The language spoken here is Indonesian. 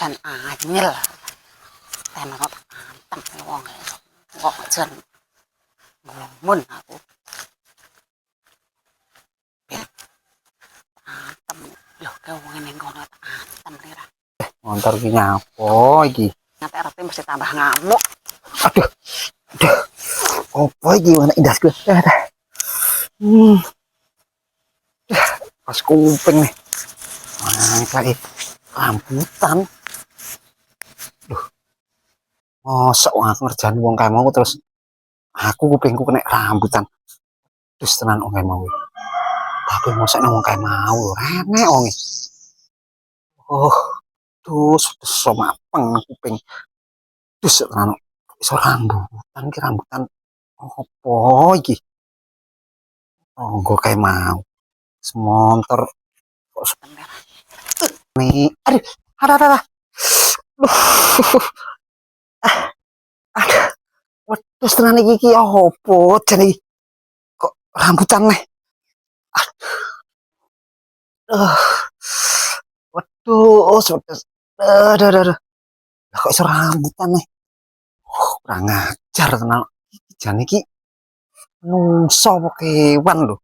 jan anyel tenan anteng wong kok jan ngumun aku antem lho ke wong ngene kono antem lira motor ki nyapo iki nganti arep mesti tambah ngamuk aduh aduh opo iki ana indasku pas kuping nih lagi rambutan duh mosok aku ngerjain wong kae mau terus aku kupingku kena rambutan terus tenan wong kae mau tapi mosok nang wong kae mau rene wong oh terus somapeng kuping terus tenan iso rambutan opo iki oh gue kayak mau semontor kok nih aduh ada ada terus tenan iki opo jane kok rambutan nih aduh waduh sudah aduh kok iso rambutan nih kurang ajar tenan jane iki nungso apa kewan lho